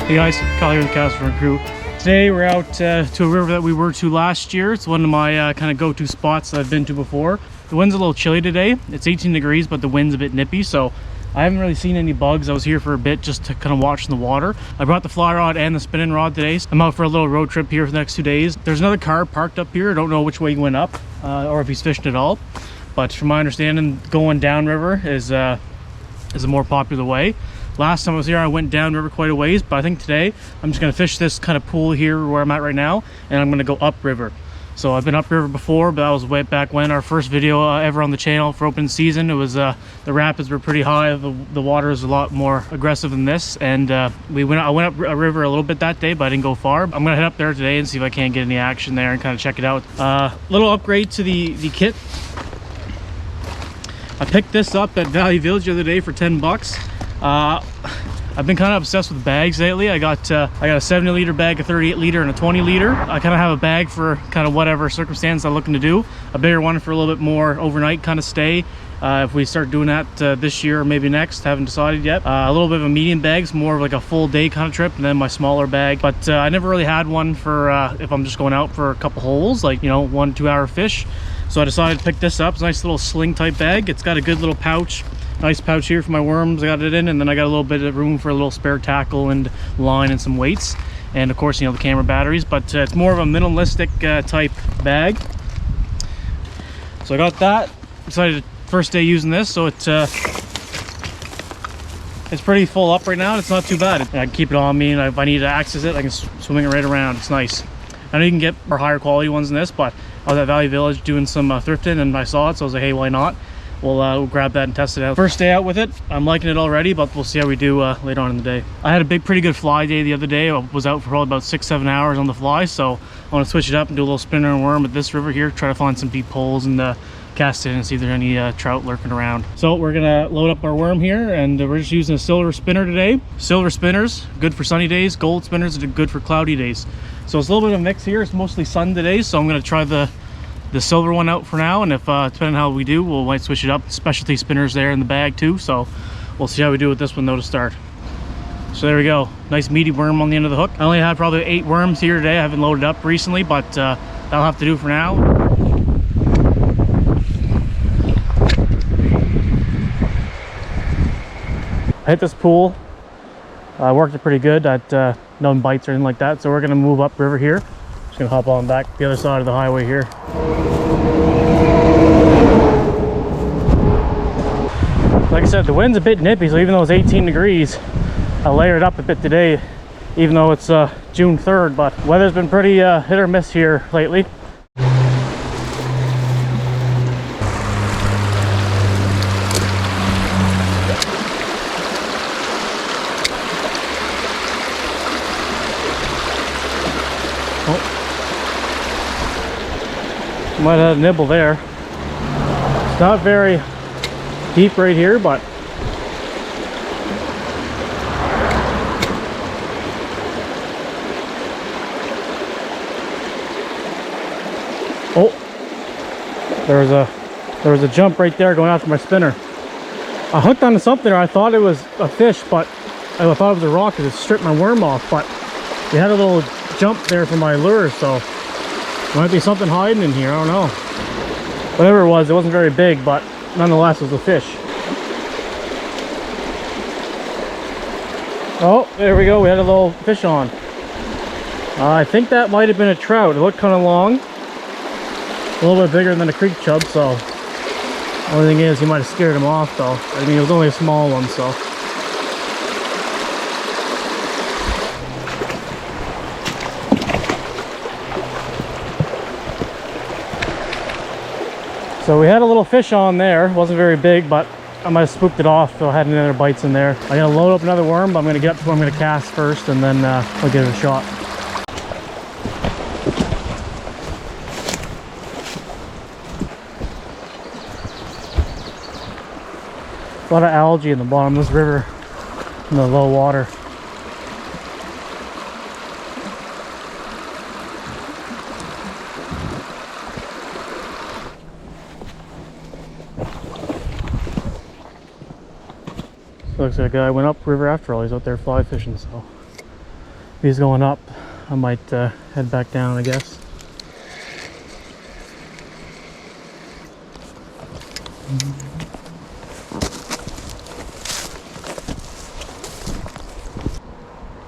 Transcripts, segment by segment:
Hey guys, Kyle here with the Castle Crew. Today we're out to a river that we were to last year. It's one of my kind of go-to spots that I've been to before. The wind's a little chilly today. It's 18 degrees, but the wind's a bit nippy, so I haven't really seen any bugs. I was here for a bit just to kind of watch the water. I brought the fly rod and the spinning rod today. So I'm out for a little road trip here for the next 2 days. There's another car parked up here. I don't know which way he went up or if he's fishing at all. But from my understanding, going downriver is a more popular way. Last time I was here, I went downriver quite a ways, but I think today I'm just going to fish this kind of pool here where I'm at right now, and I'm going to go upriver. So I've been upriver before, but that was way back when. Our first video ever on the channel for open season. It was the rapids were pretty high. The water is a lot more aggressive than this, and I went up a river a little bit that day, but I didn't go far. I'm going to head up there today and see if I can't get any action there and kind of check it out. Little upgrade to the kit. I picked this up at Value Village the other day for 10 bucks. I've been kind of obsessed with bags lately. I got a 70 liter bag, a 38 liter, and a 20 liter. I kind of have a bag for kind of whatever circumstance I'm looking to do. A bigger one for a little bit more overnight kind of stay. If we start doing that this year or maybe next, haven't decided yet. A little bit of a medium bag, more of like a full day kind of trip, and then my smaller bag. But I never really had one for if I'm just going out for a couple holes, like, you know, 1-2 hour fish. So I decided to pick this up. It's a nice little sling type bag. It's got a good little pouch. Nice pouch here for my worms. I got it in, and then I got a little bit of room for a little spare tackle and line and some weights, and of course, you know, the camera batteries. But it's more of a minimalistic type bag. So I got that. Decided first day using this, so it's pretty full up right now. It's not too bad. I can keep it on me, and if I need to access it, I can swing it right around. It's nice. I know you can get more higher quality ones than this, but I was at Value Village doing some thrifting, and I saw it, so I was like, hey, why not? We'll grab that and test it out. First day out with it. I'm liking it already, but we'll see how we do later on in the day. I had a pretty good fly day the other day. I was out for probably about 6-7 hours on the fly, so I want to switch it up and do a little spinner and worm at this river here. Try to find some deep holes and cast it and see if there's any trout lurking around. So we're gonna load up our worm here, and we're just using a silver spinner today. Silver spinners, good for sunny days. Gold spinners are good for cloudy days. So it's a little bit of a mix here. It's mostly sun today, so I'm gonna try the silver one out for now, and if depending on how we do, we might switch it up. Specialty spinners there in the bag too, so we'll see how we do with this one though to start. So there we go, nice meaty worm on the end of the hook. I only had probably 8 worms here today. I haven't loaded up recently, but that'll have to do for now. I hit this pool, worked it pretty good. No bites or anything like that, so we're gonna move up river here. Just gonna hop on back the other side of the highway here. Like I said, the wind's a bit nippy, so even though it's 18 degrees, I layered up a bit today, even though it's June 3rd, but weather's been pretty hit or miss here lately. Might have a nibble there. It's not very deep right here, but oh, there was a jump right there going after my spinner. I hooked onto something, or I thought it was a fish, but I thought it was a rock because it stripped my worm off. But it had a little jump there for my lure, so might be something hiding in here. I don't know. Whatever it wasn't very big, but nonetheless, it was a fish. Oh, there we go. We had a little fish on. I think that might have been a trout. It looked kind of long, a little bit bigger than a creek chub. So, the only thing is, he might have scared him off, though. I mean, it was only a small one, so. So we had a little fish on there. It wasn't very big, but I might have spooked it off, so I had any other bites in there. I'm gonna load up another worm, but I'm gonna get up to where I'm gonna cast first, and then I'll give it a shot. A lot of algae in the bottom of this river in the low water. Looks like a guy went up river after all. He's out there fly fishing, so If he's going up, I might head back down, I guess.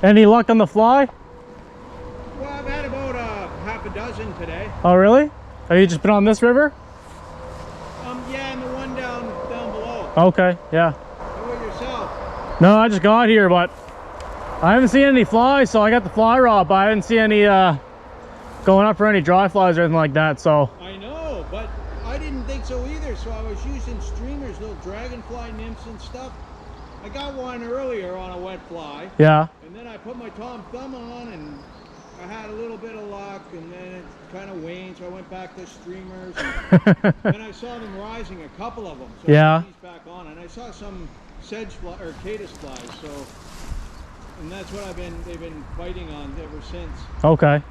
Any luck on the fly? Well, I've had about half a dozen today. Oh, really? Have you just been on this river? Yeah, and the one down below. Okay, yeah. How about yourself? No, I just got here, but I haven't seen any flies, so I got the fly rod, but I didn't see any going up for any dry flies or anything like that, so. I know, but I didn't think so either, so I was using streamers, little dragonfly nymphs and stuff. I got one earlier on a wet fly. Yeah. And then I put my Tom Thumb on and I had a little bit of luck, and then it kind of waned, so I went back to streamers. And then I saw them rising, a couple of them. So yeah. I put these back on, and I saw some sedge fly or caddis flies. So, and that's what they've been biting on ever since. Okay.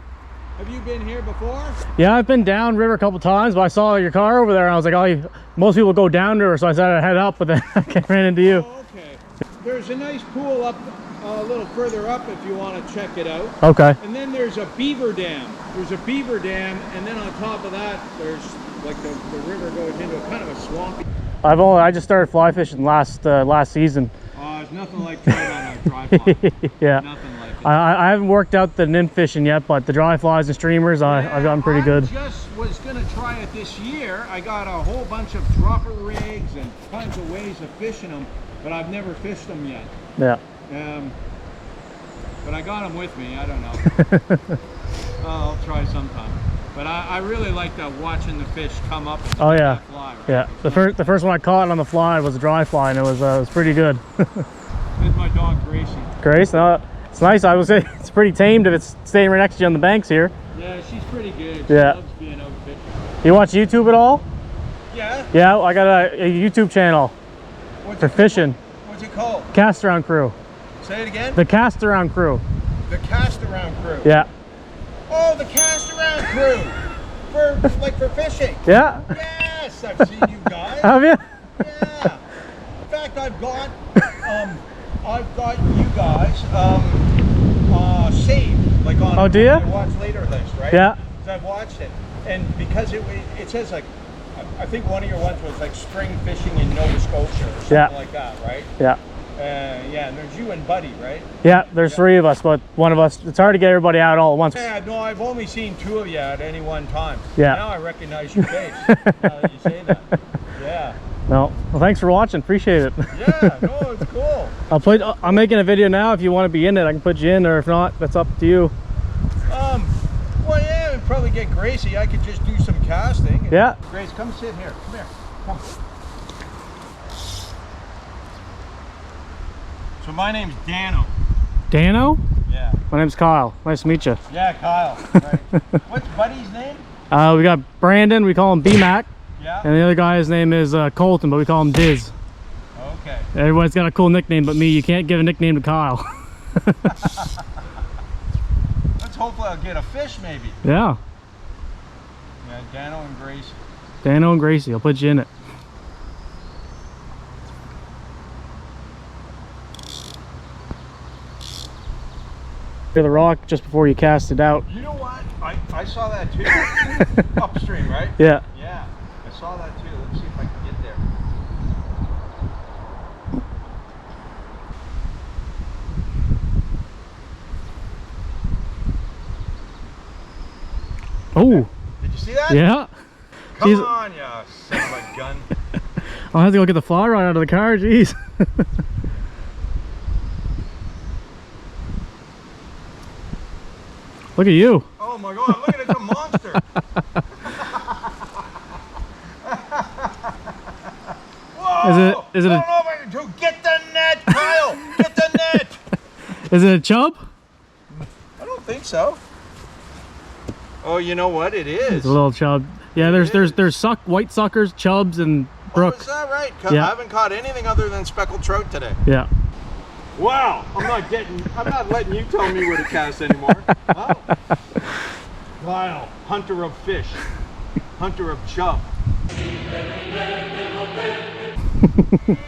Have you been here before? Yeah, I've been down river a couple times, but I saw your car over there, and I was like, oh, most people go down river, so I said I'd head up, but then I ran into you. Oh, okay. There's a nice pool up a little further up if you want to check it out. Okay. And then there's a beaver dam. There's a beaver dam, and then on top of that, there's like the river goes into a kind of a swampy. I just started fly fishing last season. It's nothing like trout on a dry fly. Yeah. Nothing like it. I haven't worked out the nymph fishing yet, but the dry flies and streamers, I've gotten pretty good. I just was gonna try it this year. I got a whole bunch of dropper rigs and tons of ways of fishing them, but I've never fished them yet. Yeah. But I got them with me. I don't know. I'll try sometime. But I really like watching the fish come up. And oh yeah. Fly, right? Yeah. The first one I caught on the fly was a dry fly, and it was pretty good. It's my dog Gracie. Grace, it's nice. I would say it's pretty tamed if it's staying right next to you on the banks here. Yeah, she's pretty good. She yeah. loves being out fishing. You watch YouTube at all? Yeah. Yeah, I got a YouTube channel for fishing. What's it called? Cast Around Crew. Say it again. The Cast Around Crew. The Cast Around Crew. Yeah. Oh, the Cast Around Crew. For fishing. Yeah. Yes, I've seen you guys. Have you? Yeah. In fact, I've got you guys saved, like on. Oh, do you? The watch later list, right? Yeah. So I've watched it, and because it says like, I think one of your ones was like spring fishing in Nova Scotia or something like that, right? Yeah. Yeah, and there's you and Buddy, right? Yeah, there's three of us, but one of us, it's hard to get everybody out all at once. Yeah, no, I've only seen two of you at any one time. Yeah. Now I recognize your face, now that you say that. Yeah. No, well, thanks for watching, appreciate it. Yeah, no, it's cool. I'm making a video now. If you want to be in it, I can put you in, or if not, that's up to you. Well, yeah, we'd probably get Gracie. I could just do some casting. Yeah. Grace, come sit here. Come here. Come. So my name's Danno. Danno? Yeah. My name's Kyle. Nice to meet you. Yeah, Kyle. Right. What's Buddy's name? We got Brandon. We call him B-Mac. Yeah. And the other guy's name is Colton, but we call him Diz. Okay. Everybody's got a cool nickname, but me, you can't give a nickname to Kyle. Let's hopefully I'll get a fish maybe. Yeah. Yeah, Danno and Gracie. Danno and Gracie. I'll put you in it. The rock just before you cast it out. You know what? I saw that too. Upstream, right? Yeah. Yeah, I saw that too. Let's see if I can get there. Oh. Did you see that? Yeah. Come on, you son of a gun. I'll have to go get the fly rod out of the car, jeez. Look at you. Oh my God, look at it, it's a monster. Whoa! Is it I don't know if I can do. Get the net, Kyle! Get the net! Is it a chub? I don't think so. Oh, you know what? It is. It's a little chub. Yeah, there's white suckers, chubs, and brooks. Oh, is that right? Yeah. I haven't caught anything other than speckled trout today. Yeah. Wow, I'm not letting you tell me where to cast anymore. Oh. Kyle, hunter of fish, hunter of chub. Look.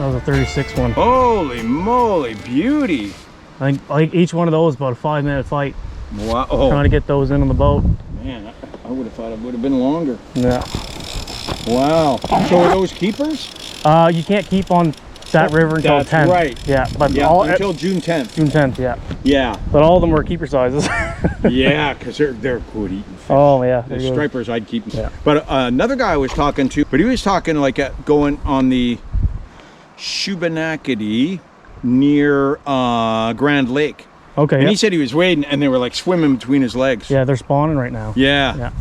That was a 36 one. Holy moly, beauty. I think each one of those about a 5-minute fight. Wow. Trying to get those in on the boat. Man, I would have thought it would have been longer. Yeah. Wow. So are those keepers? You can't keep on that river until 10th. That's right. Yeah, but Yeah, all until June 10th. June 10th, yeah. Yeah. But all of them were keeper sizes. Yeah, because they're good eating fish. Oh yeah. The stripers I'd keep. Yeah. But another guy I was talking to, but he was talking like going on the Shubenacadie near Grand Lake. Okay. And he said he was wading and they were like swimming between his legs. Yeah, they're spawning right now. Yeah. Yeah.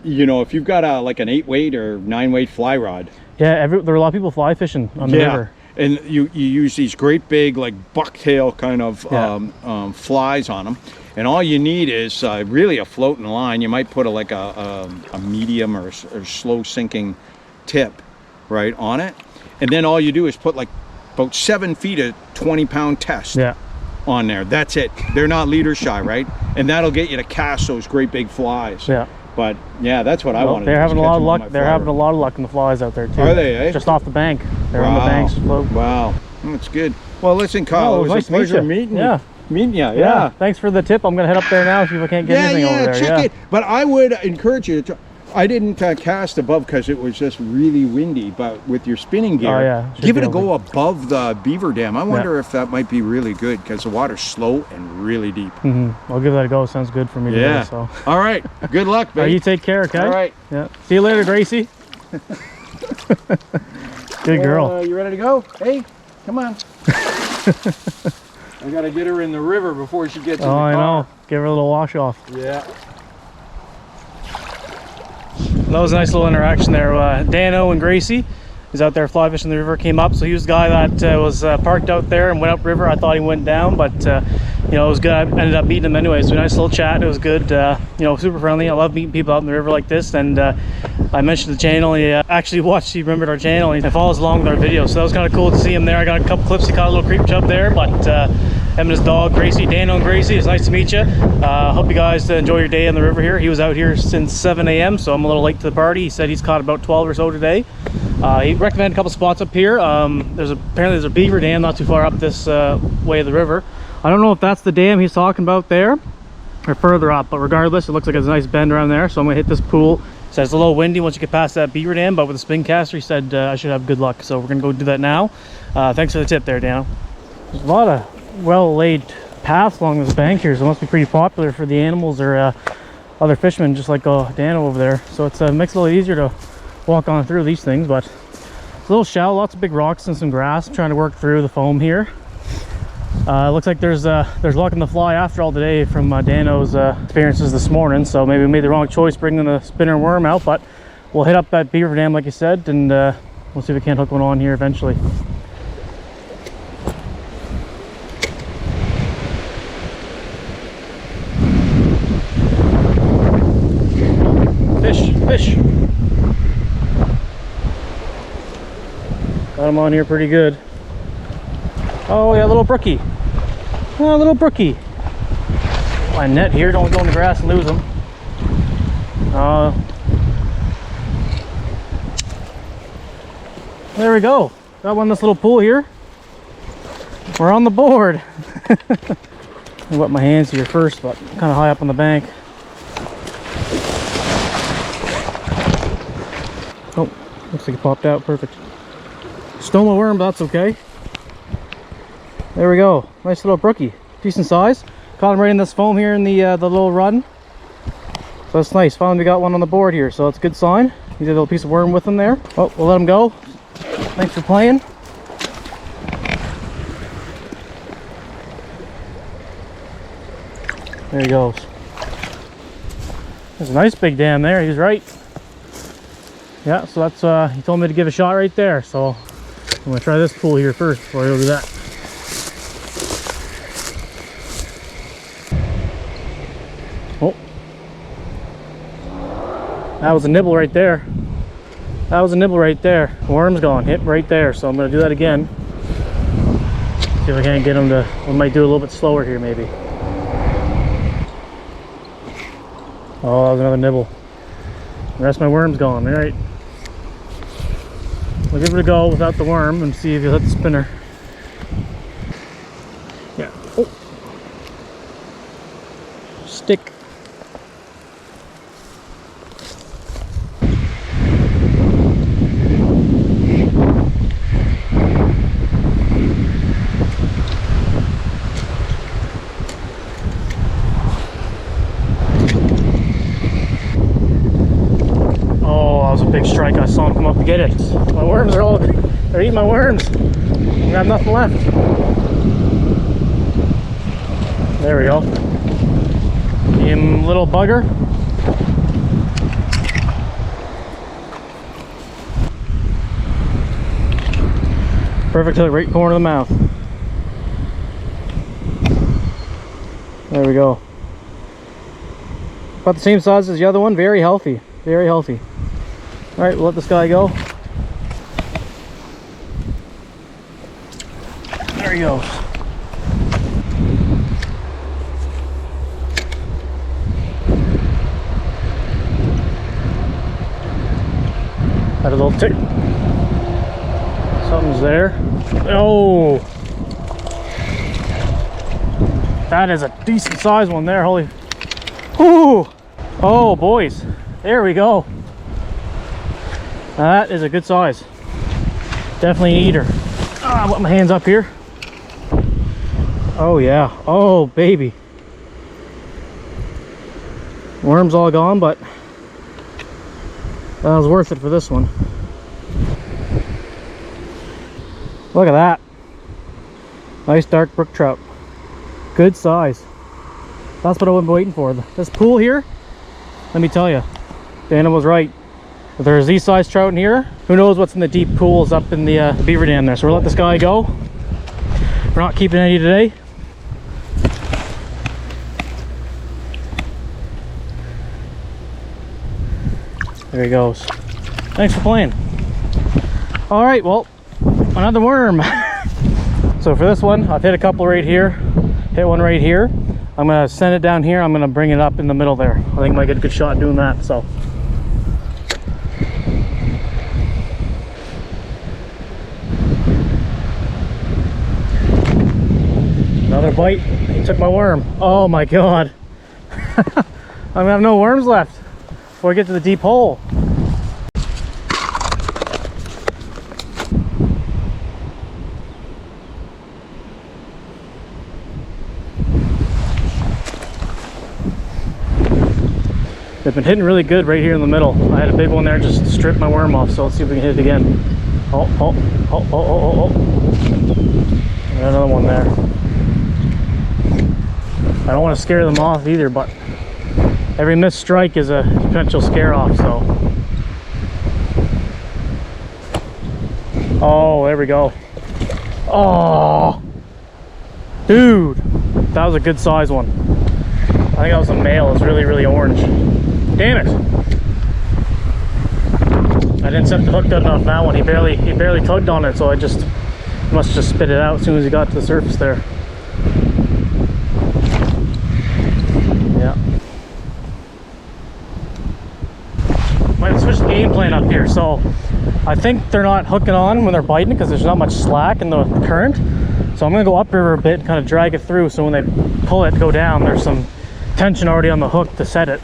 You know, if you've got like an 8-weight or 9-weight fly rod. Yeah, there are a lot of people fly fishing on the river. And you use these great big like bucktail kind of flies on them. And all you need is really a floating line. You might put a medium or slow sinking tip right on it. And then all you do is put like about 7 feet of 20-pound test on there. That's it. They're not leader shy, right? And that'll get you to cast those great big flies. Yeah. But yeah, that's what I wanted. They're having a lot of luck. They're having a lot of luck in the flies out there too. Are they? Eh? Just off the bank. They're on the banks. Float. Wow, that's good. Well, listen, Kyle, it was a pleasure meeting you. Meeting you. Yeah. Thanks for the tip. I'm gonna head up there now see if I can't get anything over there. Check it. But I would encourage you to. I didn't cast above because it was just really windy. But with your spinning gear, give it a go above the Beaver Dam. I wonder if that might be really good because the water's slow and really deep. I'll give that a go. Sounds good for me. Yeah. Today, so. All right. Good luck, babe. You take care, okay? All right. Yeah. See you later, Gracie. Good girl. You ready to go? Hey, come on. I gotta get her in the river before she gets in the car. I know. Give her a little wash off. Yeah. That was a nice little interaction there. Danno and Gracie is out there fly fishing the river, came up. So he was the guy that was parked out there and went up river. I thought he went down, but you know, it was good. I ended up meeting him anyway. So a nice little chat. It was good. You know, super friendly. I love meeting people out in the river like this. And I mentioned the channel. He actually he remembered our channel. And he follows along with our videos. So that was kind of cool to see him there. I got a couple clips. He caught a little creep chub there, but him and his dog Gracie, Danno and Gracie. It's nice to meet you. Hope you guys enjoy your day on the river here. He was out here since 7 a.m. so I'm a little late to the party. He said he's caught about 12 or so today. He recommended a couple spots up here. Apparently there's a beaver dam not too far up this way of the river. I don't know if that's the dam he's talking about there or further up, but regardless, it looks like it's a nice bend around there. So I'm gonna hit this pool. He said it's a little windy once you get past that beaver dam, but with the spin caster, he said I should have good luck. So we're gonna go do that now. Thanks for the tip there, Danno. There's a lot of well-laid paths along this bank here, so it must be pretty popular for the animals or other fishermen, just like Danno over there. So it makes it a little easier to walk on through these things, but it's a little shallow, lots of big rocks and some grass. I'm trying to work through the foam here. It looks like there's luck in the fly after all today from Danno's experiences this morning, so maybe we made the wrong choice bringing the spinner worm out, but we'll hit up that beaver dam like you said, and we'll see if we can't hook one on here eventually. Fish. Got him on here pretty good. Oh yeah, little brookie. Oh, little brookie. My net here, don't go in the grass and lose them. There we go. Got one in this little pool here. We're on the board. I'll wet my hands here first, but kind of high up on the bank. Oh, looks like it popped out. Perfect. Stole my worm, but that's okay. There we go. Nice little brookie. Decent size. Caught him right in this foam here in the little run. So that's nice. Finally we got one on the board here, so it's a good sign. He's a little piece of worm with him there. Oh, we'll let him go. Thanks for playing. There he goes. There's a nice big dam there. He's right. Yeah, so that's he told me to give a shot right there. So I'm gonna try this pool here first before I go do that. Oh, that was a nibble right there. That was a nibble right there. Worm's gone. Hit right there. So I'm gonna do that again. See if I can't get him to. We might do a little bit slower here, maybe. Oh, that was another nibble. The rest of my worm's gone. All right. We'll give it a go without the worm and see if you hit the spinner. Yeah. Oh. Stick. Big strike. I saw him come up to get it. My worms are all, they're eating my worms. I have nothing left. There we go. Him little bugger. Perfect hook, right corner of the mouth. There we go. About the same size as the other one. Very healthy. Very healthy. All right, we'll let this guy go. There he goes. Had a little tick. Something's there. Oh! That is a decent sized one there, holy. Ooh! Oh, boys. There we go. That is a good size. Definitely an eater. Ah, I'll put my hands up here. Oh yeah. Oh baby. Worm's all gone, but that was worth it for this one. Look at that. Nice dark brook trout. Good size. That's what I've been waiting for. This pool here, let me tell you, Danno was right. If there's these size trout in here, who knows what's in the deep pools up in the beaver dam there. So we'll let this guy go. We're not keeping any today. There he goes. Thanks for playing. All right, well, another worm. So for this one, I've hit a couple right here, hit one right here. I'm gonna send it down here. I'm gonna bring it up in the middle there. I think I might get a good shot doing that, so. Another bite. He took my worm. Oh my god. I'm gonna have no worms left before I get to the deep hole. They've been hitting really good right here in the middle. I had a big one there, just stripped my worm off, so let's see if we can hit it again. Oh, oh, oh, oh, oh, oh, oh. Got another one there. I don't want to scare them off either, but every missed strike is a potential scare off, so. Oh, there we go. Oh, dude, that was a good size one. I think that was a male. It's really, really orange. Damn it! I didn't set the hook good enough that one. He barely tugged on it, so I must just spit it out as soon as he got to the surface there. Yeah. Might switch the game plan up here. So I think they're not hooking on when they're biting because there's not much slack in the current. So I'm gonna go upriver a bit, kind of drag it through, so when they pull it, go down, there's some tension already on the hook to set it.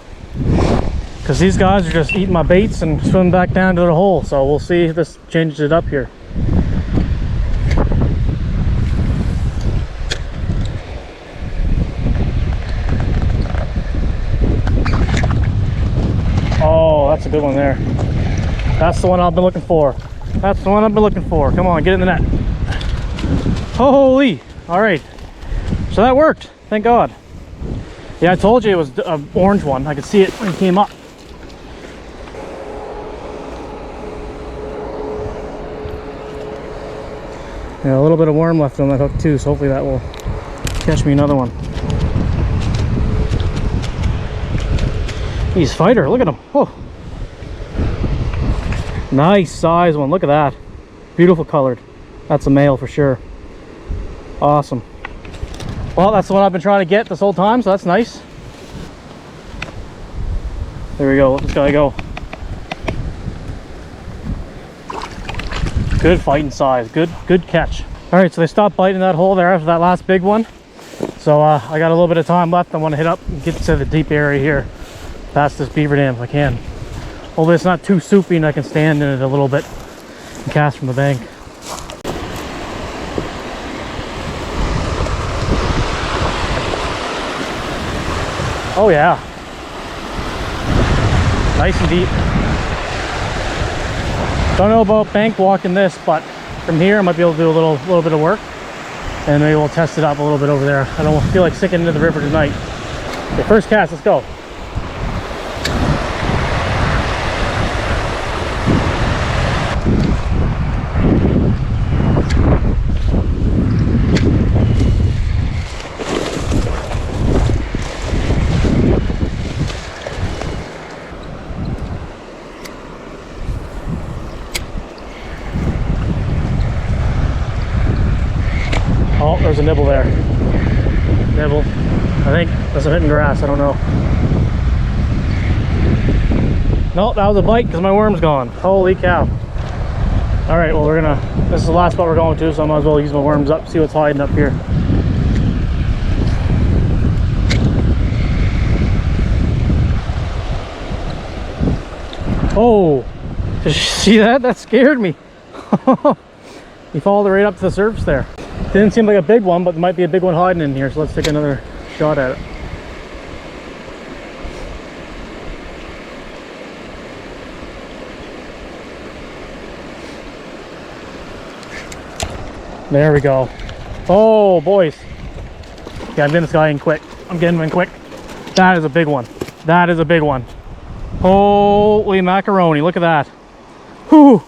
Because these guys are just eating my baits and swimming back down to the hole. So we'll see if this changes it up here. Oh, that's a good one there. That's the one I've been looking for. That's the one I've been looking for. Come on, get in the net. Holy! All right. So that worked. Thank God. Yeah, I told you it was an orange one. I could see it when it came up. Yeah, a little bit of worm left on that hook too, so hopefully that will catch me another one. He's fighter, look at him. Oh, nice size one. Look at that. Beautiful colored. That's a male for sure. Awesome. Well, that's the one I've been trying to get this whole time, so that's nice. There we go. Let this guy go. Good fighting size, good catch. All right, so they stopped biting that hole there after that last big one. So I got a little bit of time left. I want to hit up and get to the deep area here, past this beaver dam if I can. Hopefully it's not too soupy and I can stand in it a little bit and cast from the bank. Oh yeah, nice and deep. Don't know about bank walking this, but from here I might be able to do a little bit of work, and maybe we'll test it up a little bit over there. I don't feel like sticking into the river tonight. Okay, first cast, let's go. Oh, there's a nibble there. Nibble. I think that's a hitting grass, I don't know. No, that was a bite because my worm's gone. Holy cow. All right, well this is the last spot we're going to, so I might as well use my worms up, see what's hiding up here. Oh, did you see that? That scared me. He followed right up to the surface there. Didn't seem like a big one, but there might be a big one hiding in here, so let's take another shot at it. There we go. Oh, boys. Yeah, I'm getting this guy in quick. I'm getting him in quick. That is a big one. That is a big one. Holy macaroni, look at that. Whew.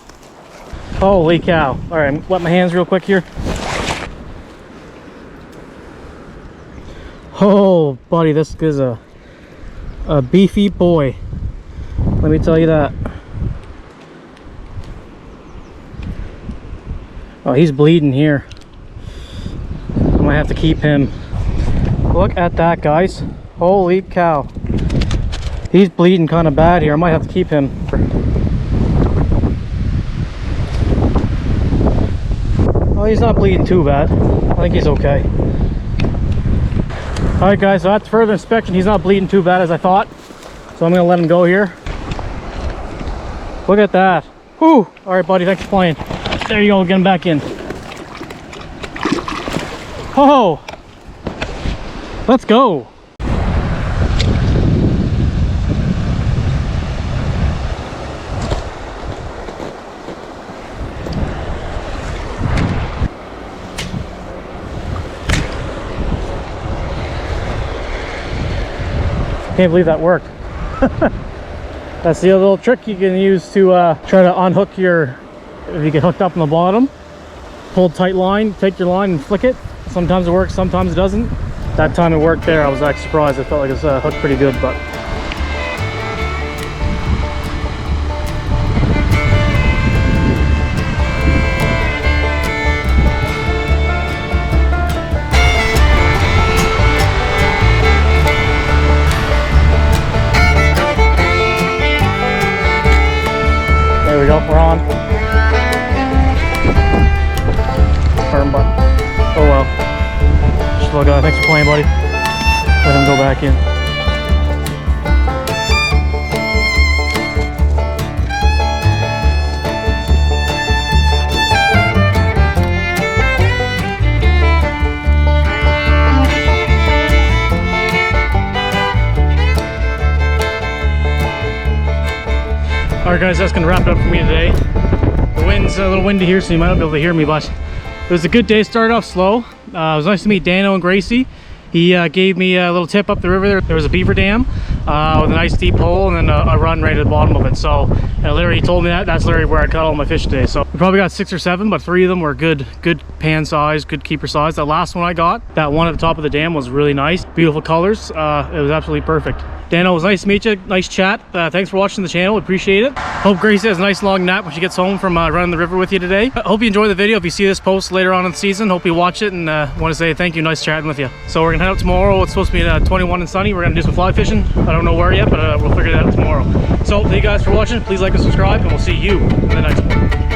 Holy cow. All right, wet my hands real quick here. Oh, buddy, this is a beefy boy. Let me tell you that. Oh, he's bleeding here. I might have to keep him. Look at that, guys. Holy cow. He's bleeding kind of bad here. I might have to keep him. Oh, he's not bleeding too bad. I think he's okay. All right, guys, so after further inspection, he's not bleeding too bad as I thought. So I'm gonna let him go here. Look at that. Whew. All right, buddy, thanks for playing. There you go, get him back in. Oh, let's go. Can't believe that worked. That's the other little trick you can use to try to unhook your, if you get hooked up on the bottom, pull tight line, take your line and flick it. Sometimes it works, sometimes it doesn't. That time it worked there. I was actually surprised. I felt like it was hooked pretty good, but there we go, we're on. Firm button. Oh well. Just look, thanks for playing, buddy. Let him go back in. Alright guys, that's gonna wrap it up for me today. The wind's a little windy here, so you might not be able to hear me, but it was a good day. Started off slow. It was nice to meet Danno and Gracie. He gave me a little tip up the river there. There was a beaver dam with a nice deep hole and then a run right at the bottom of it. So literally he told me that's literally where I caught all my fish today. So we probably got 6 or 7, but 3 of them were good pan size, good keeper size. That last one I got, that one at the top of the dam, was really nice. Beautiful colors. It was absolutely perfect. Danno, it was nice to meet you. Nice chat. Thanks for watching the channel. Appreciate it. Hope Gracie has a nice long nap when she gets home from running the river with you today. I hope you enjoy the video. If you see this post later on in the season, hope you watch it, and want to say thank you. Nice chatting with you. So we're gonna head out tomorrow. It's supposed to be 21 and sunny. We're gonna do some fly fishing. I don't know where yet, but we'll figure that out tomorrow. So thank you guys for watching. Please like and subscribe, and we'll see you in the next one.